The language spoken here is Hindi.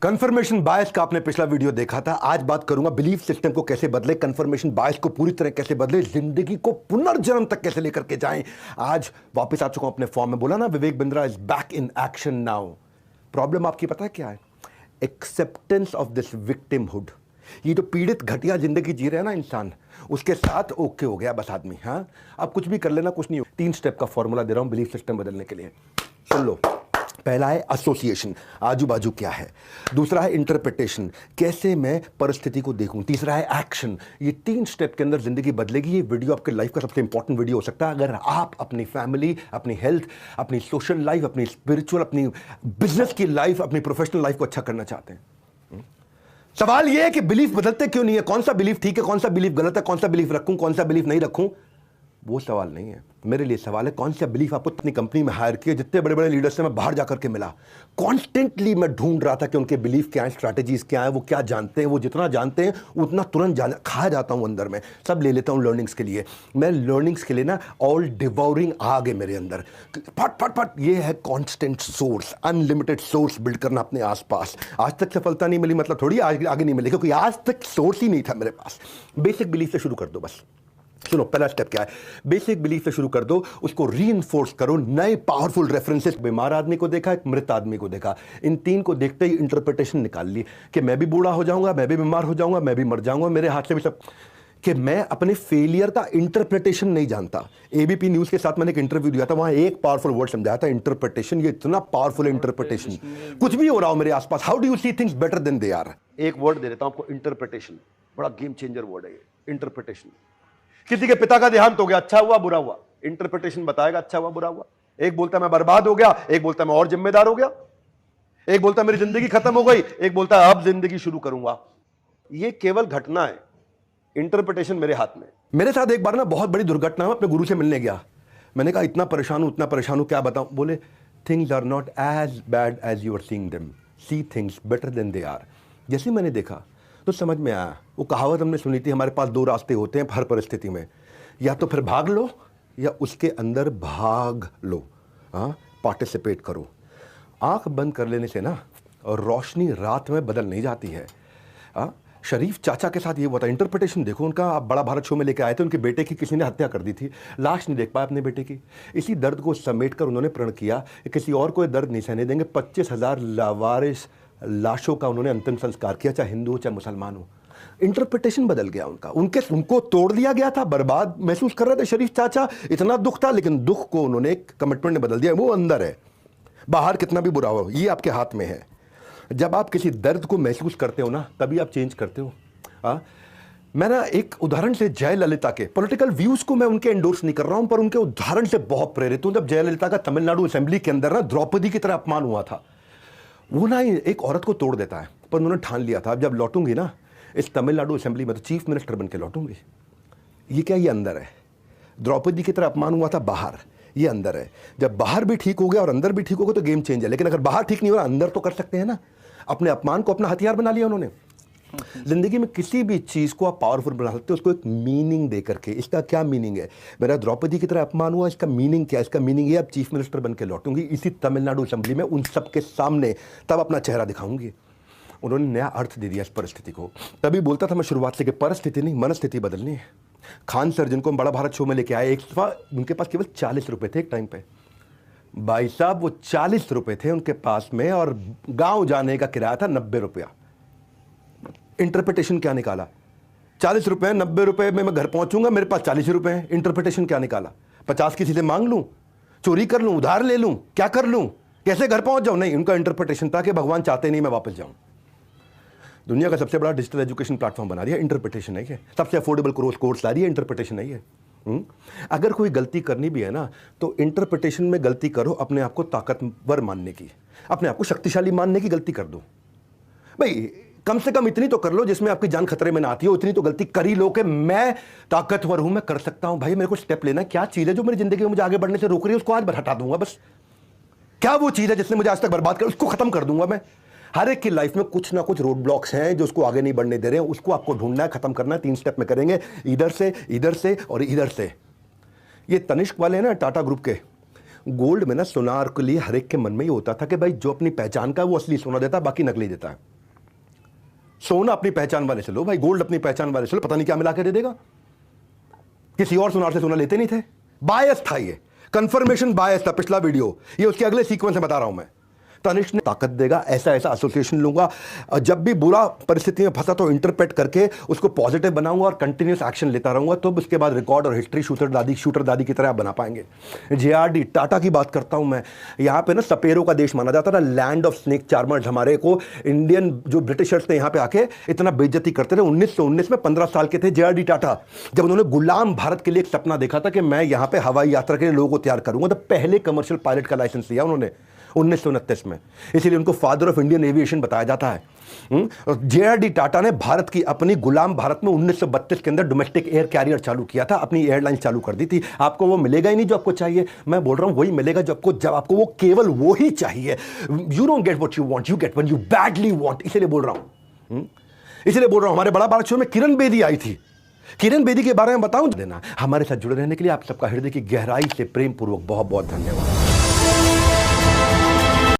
कंफर्मेशन बायस का आपने पिछला वीडियो देखा था। आज बात करूंगा बिलीफ सिस्टम को कैसे बदले, कंफर्मेशन बायस को पूरी तरह कैसे बदले, जिंदगी को पुनर्जन्म तक कैसे लेकर के जाएं। आज वापस आ चुका हूं अपने फॉर्म में। बोला ना, Vivek Bindra is back in action now. Problem आपकी पता है क्या है? Acceptance of this victimhood. ये जो पीड़ित घटिया जिंदगी जी रहे हैं ना इंसान, उसके साथ ओके हो गया बस आदमी। हाँ, अब कुछ भी कर लेना, कुछ नहीं हो। 3 स्टेप का फॉर्मूला दे रहा हूं बिलीफ सिस्टम बदलने के लिए, सुन लो। पहला है एसोसिएशन, आजू बाजू क्या है। दूसरा है इंटरप्रिटेशन, कैसे मैं परिस्थिति को देखूं। तीसरा है एक्शन। ये 3 स्टेप के अंदर जिंदगी बदलेगी। ये वीडियो आपके लाइफ का सबसे इंपॉर्टेंट वीडियो हो सकता है अगर आप अपनी फैमिली, अपनी हेल्थ, अपनी सोशल लाइफ, अपनी स्पिरिचुअल, अपनी बिजनेस की लाइफ, अपनी प्रोफेशनल लाइफ को अच्छा करना चाहते हैं। सवाल यह है कि बिलीफ बदलते क्यों नहीं है? कौन सा बिलीफ ठीक है, कौन सा बिलीफ गलत है, कौन सा बिलीफ रखूं, कौन सा बिलीफ नहीं रखूं, वो सवाल नहीं है मेरे लिए। सवाल है कौन सा बिलीफ आपको अपनी कंपनी में हायर किया। जितने बड़े बड़े लीडर्स से मैं बाहर जाकर के मिला, कॉन्स्टेंटली मैं ढूंढ रहा था कि उनके बिलीफ क्या है, स्ट्रैटेजीज क्या है, वो क्या जानते हैं। वो जितना जानते हैं उतना तुरंत खा जाता हूं अंदर में, सब ले लेता हूं लर्निंग्स के लिए। मैं लर्निंग्स के लिए ना ऑल डिवोरिंग आ गए मेरे अंदर, फट फट फट। ये है constant source, unlimited source build करना अपने आसपास। आज तक सफलता नहीं मिली मतलब थोड़ी आगे नहीं मिली, क्योंकि आज तक सोर्स ही नहीं था मेरे पास। बेसिक बिलीफ से शुरू कर दो बस। सुनो, पहला स्टेप क्या है? बेसिक बिलीफ से शुरू कर दो, उसको रीइंफोर्स करो। नए पावरफुल रेफरेंसेस, बीमार आदमी को देखा, एक मृत आदमी को देखा, इन 3 को देखते ही इंटरप्रिटेशन निकाल ली कि मैं भी बूढ़ा हो जाऊंगा, मैं भी बीमार हो जाऊंगा, मैं भी मर जाऊंगा, मेरे हाथ से भी सब। कि मैं अपने फेलियर का इंटरप्रिटेशन नहीं जानता। एबीपी न्यूज के साथ मैंने एक इंटरव्यू दिया था, वहां एक पावरफुल वर्ड समझाया था, इंटरप्रिटेशन। ये इतना पावरफुल इंटरप्रिटेशन। कुछ भी हो रहा हो मेरे आसपास, how do you see things better than they are. एक वर्ड दे देता हूं आपको, इंटरप्रिटेशन। बड़ा गेम चेंजर वर्ड है ये, इंटरप्रिटेशन। किसी के पिता का देहांत हो गया, अच्छा हुआ बुरा हुआ, इंटरप्रिटेशन बताएगा अच्छा हुआ बुरा हुआ। एक बोलता है मैं बर्बाद हो गया, एक बोलता है मैं और जिम्मेदार हो गया, एक बोलता है मेरी जिंदगी खत्म हो गई, एक बोलता है अब जिंदगी शुरू करूंगा। ये केवल घटना है, इंटरप्रिटेशन मेरे हाथ में। मेरे साथ एक बार ना बहुत बड़ी दुर्घटना है, अपने गुरु से मिलने गया। मैंने कहा इतना परेशान हूं, इतना परेशान हूं, क्या बताऊं। बोले things are not as bad as you are seeing them, see things better than they are. जैसे मैंने देखा तो समझ में आया। वो कहावत हमने सुनी थी, हमारे पास 2 रास्ते होते हैं हर परिस्थिति में, या तो फिर भाग लो या उसके अंदर भाग लो। हाँ, पार्टिसिपेट करो। आंख बंद कर लेने से ना और रोशनी रात में बदल नहीं जाती है। हाँ, शरीफ चाचा के साथ ये हुआ था। इंटरप्रिटेशन देखो उनका। आप बड़ा भारत शो में लेके आए थे, उनके बेटे की किसी ने हत्या कर दी थी, लाश नहीं देख पाया अपने बेटे की। इसी दर्द को समेट कर उन्होंने प्रण किया कि किसी और को दर्द नहीं सहने देंगे। 25,000 लावारिस लाशों का उन्होंने अंतिम संस्कार किया, चाहे हिंदू हो चाहे मुसलमान हो। इंटरप्रिटेशन बदल गया उनका। उनको तोड़ दिया गया था, बर्बाद महसूस कर रहे थे शरीफ चाचा, इतना दुख था, लेकिन दुख को उन्होंने एक कमिटमेंट में बदल दिया। वो अंदर है, बाहर कितना भी बुरा हो, ये आपके हाथ में है। जब आप किसी दर्द को महसूस करते हो ना, तभी आप चेंज करते हो। मैं ना एक उदाहरण से, जयललिता के पॉलिटिकल व्यूज को मैं उनके एंडोर्स नहीं कर रहा हूं, पर उनके उदाहरण से बहुत प्रेरित हूं। जब जयललिता का तमिलनाडु असेंबली के अंदर ना द्रौपदी की तरह अपमान हुआ था, वो ना एक औरत को तोड़ देता है, पर उन्होंने ठान लिया था जब लौटूंगी ना इस तमिलनाडु असेंबली में तो चीफ मिनिस्टर बन के लौटूंगी। ये क्या, ये अंदर है। द्रौपदी की तरह अपमान हुआ था बाहर, ये अंदर है। जब बाहर भी ठीक हो गया और अंदर भी ठीक हो गया तो गेम चेंज है। लेकिन अगर बाहर ठीक नहीं हो रहा, अंदर तो कर सकते हैं ना। अपने अपमान को अपना हथियार बना लिया उन्होंने। जिंदगी में किसी भी चीज को आप पावरफुल बना सकते हो, उसको एक मीनिंग दे करके। इसका क्या मीनिंग है? मेरा द्रौपदी की तरह अपमान हुआ, इसका मीनिंग क्या है? इसका मीनिंग ये, अब चीफ मिनिस्टर बन के लौटूंगी इसी तमिलनाडु असेंबली में, उन सबके सामने, तब अपना चेहरा दिखाऊंगी। उन्होंने नया अर्थ दे दिया इस परिस्थिति को। तभी बोलता था मैं शुरुआत से कि परिस्थिति नहीं, मनस्थिति बदलनी है। खान सर, जिनको हम बड़ा भारत शो में लेके आए, एक दफा उनके पास केवल 40 रुपए थे एक टाइम पे। भाई साहब, वो 40 रुपए थे उनके पास में, और गांव जाने का किराया था 90 रुपया। इंटरप्रिटेशन क्या निकाला? 40 रुपए, 90 रुपए में मैं घर पहुंचूंगा, मेरे पास 40 रुपए हैं। इंटरप्रिटेशन क्या निकाला? 50 किसी से मांग लूं, चोरी कर लूं, उधार ले लूं, क्या कर लूं, कैसे घर पहुंच जाऊं? नहीं, उनका इंटरप्रिटेशन था कि भगवान चाहते नहीं मैं वापस जाऊं। दुनिया का सबसे बड़ा डिजिटल एजुकेशन प्लेटफॉर्म बना दिया, इंटरप्रिटेशन नहीं है। सबसे अफोर्डेबल कोर्स ला रही है, इंटरप्रिटेशन नहीं है। अगर कोई गलती करनी भी है ना, तो इंटरप्रिटेशन में गलती करो, अपने आप को ताकतवर मानने की, अपने आप को शक्तिशाली मानने की गलती कर दो। भाई कम से कम इतनी तो कर लो जिसमें आपकी जान खतरे में ना आती हो। इतनी तो गलती कर ही लो कि मैं ताकतवर हूं, मैं कर सकता हूं। भाई मेरे को स्टेप लेना, क्या चीज है जो मेरी जिंदगी में मुझे आगे बढ़ने से रोक रही है, उसको आज हटा दूंगा बस। क्या वो चीज है जिसने मुझे आज तक बर्बाद कर, उसको खत्म कर दूंगा मैं। हर एक की लाइफ में कुछ ना कुछ रोड ब्लॉक्स हैं जो उसको आगे नहीं बढ़ने दे रहे हैं, उसको आपको ढूंढना है, खत्म करना है। 3 स्टेप में करेंगे, इधर से और इधर से। ये तनिष्क वाले हैं ना टाटा ग्रुप के, गोल्ड में ना सोनार के लिए हर एक के मन में ये होता था कि भाई जो अपनी पहचान का है वो असली सोना देता है, बाकी नकली देता है। सोना अपनी पहचान वाले से लो भाई, गोल्ड अपनी पहचान वाले से लो, पता नहीं क्या मिला के दे देगा। किसी और सुनार से सोना लेते नहीं थे। बायस था ये, कंफर्मेशन बायस था। पिछला वीडियो ये उसके अगले सीक्वेंस में बता रहा हूं मैं। तनिष्क ने ताकत देगा, ऐसा ऐसा एसोसिएशन लूंगा, जब भी बुरा परिस्थिति में फंसा तो इंटरप्रेट करके उसको पॉजिटिव बनाऊंगा और कंटिन्यूस एक्शन लेता रहूंगा, तो उसके बाद रिकॉर्ड और हिस्ट्री शूटर दादी की तरह आप बना पाएंगे। जेआरडी टाटा की बात करता हूं मैं। यहाँ पे ना सपेरों का देश माना जाता था, लैंड ऑफ स्नेक चार्मर्स। हमारे को इंडियन जो ब्रिटिशर्स थे यहाँ पे आके इतना बेइज्जती करते थे। 1919 में 15 साल के थे जेआरडी टाटा, जब उन्होंने गुलाम भारत के लिए एक सपना देखा था कि मैं यहाँ पे हवाई यात्रा के लिए लोगों को तैयार करूंगा, तो पहले कमर्शियल पायलट का लाइसेंस लिया उन्होंने 1929 में। इसीलिए उनको फादर ऑफ इंडियन एविएशन बताया जाता है। जेआरडी टाटा ने भारत की अपनी गुलाम भारत में 1932 के अंदर डोमेस्टिक एयर कैरियर चालू किया था, अपनी एयरलाइन चालू कर दी थी। आपको वो मिलेगा ही नहीं जो आपको चाहिए। मैं बोल रहा हूं वही मिलेगा जब आपको वो केवल वो ही चाहिए। You don't get what you want, you get when you badly want. इसलिए बोल रहा हूं हमारे बड़ा भारत शो में किरण बेदी आई थी। किरण बेदी के बारे में बताऊं देना। हमारे साथ जुड़े रहने के लिए आप सबका हृदय की गहराई से प्रेम पूर्वक बहुत बहुत धन्यवाद।